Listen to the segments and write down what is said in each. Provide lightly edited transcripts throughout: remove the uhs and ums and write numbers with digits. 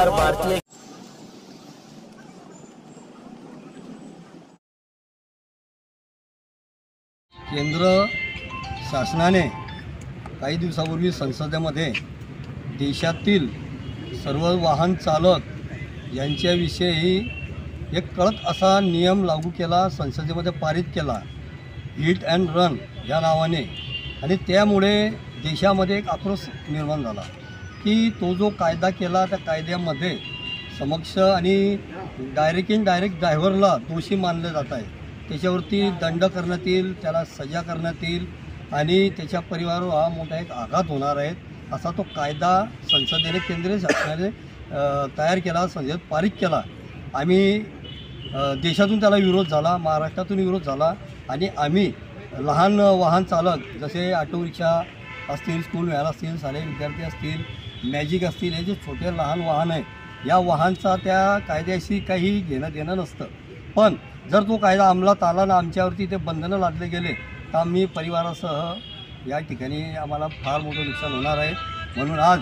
नमस्कार। भारतीय केंद्र शासनाने काही दिवसापूर्वी संसदेमध्ये देशातील सर्व वाहन चालक यांच्याविषयी एक कळत असा नियम लागू केला, संसदेमध्ये पारित केला, हिट अँड रन या नावाने। आणि त्यामुळे देशामध्ये एक आक्रोश निर्माण झाला की तो जो कायदा केला त्या कायद्यामध्ये समक्ष आणि डायरेक्ट ड्रायव्हरला दोषी मानले जात आहे, त्याच्यावरती दंड करण्यात येईल, त्याला सजा करण्यात येईल आणि त्याच्या परिवारावर हा मोठा एक आघात होणार आहे असा तो कायदा संसदेने केंद्रीय शासनाने तयार केला, संसदेत पारित केला। आम्ही देशातून त्याला विरोध झाला, महाराष्ट्रातून विरोध झाला आणि आम्ही लहान वाहन चालक जसे ऑटो रिक्षा असतील, स्कूल व्हॅन असतील, शालेय विद्यार्थी असतील, मॅजिक असतील, हे जे छोटे लहान वाहन आहे या वाहनचा त्या कायद्याशी काही घेणं देणं नसतं। पण जर तो कायदा अंमलात आला ना आमच्यावरती ते बंधनं लादले गेले तर आम्ही परिवारासह या ठिकाणी आम्हाला फार मोठं नुकसान होणार आहे। म्हणून आज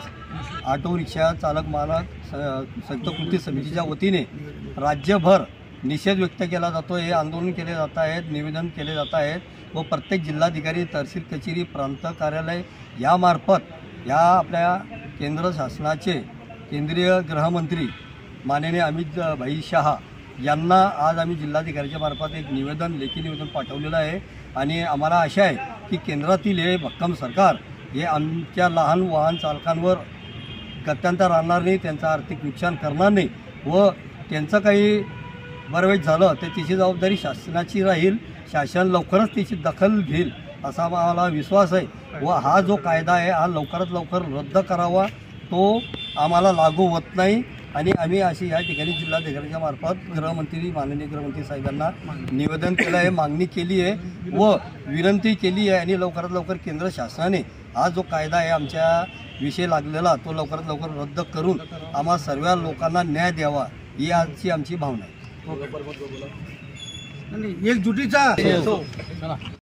ऑटो रिक्षा चालक मालक संयुक्त कृती समितीच्या वतीने राज्यभर निषेध व्यक्त केला जातो आहे, आंदोलन केले जात आहेत, निवेदन केले जात आहेत व प्रत्येक जिल्हाधिकारी, तहसील कचेरी, प्रांत कार्यालय यामार्फत या आपल्या केंद्र शासनाचे केंद्रीय गृहमंत्री माननीय अमित भाई शहा यांना आज आम्ही जिल्हाधिकाऱ्यांच्या मार्फत एक निवेदन, लेखी निवेदन पाठवलेलं आहे। आणि आम्हाला आशा आहे की केंद्रातील हे भक्कम सरकार हे आमच्या लहान वाहन चालकांवर गत्यांतर आणणार नाही, त्यांचं आर्थिक नुकसान करणार नाही व त्यांचं काही बरं वाईट झालं तर त्याची जबाबदारी शासनाची राहील, शासन लवकरच त्याची दखल घेईल असा आम्हाला विश्वास आहे। व हा जो कायदा आहे हा लवकरात लवकर रद्द करावा, तो आम्हाला लागू होत नाही। आणि आम्ही अशी या ठिकाणी जिल्हाधिकाऱ्यांच्या मार्फत गृहमंत्री माननीय गृहमंत्री साहेबांना निवेदन केलं आहे, मागणी केली आहे व विनंती केली आहे आणि लवकरात लवकर केंद्र शासनाने हा जो कायदा आहे आमच्या विषय लागलेला तो लवकरात लवकर रद्द करून आम्हा सर्व लोकांना न्याय द्यावा ही आजची आमची भावना आहे। एकजुटीचा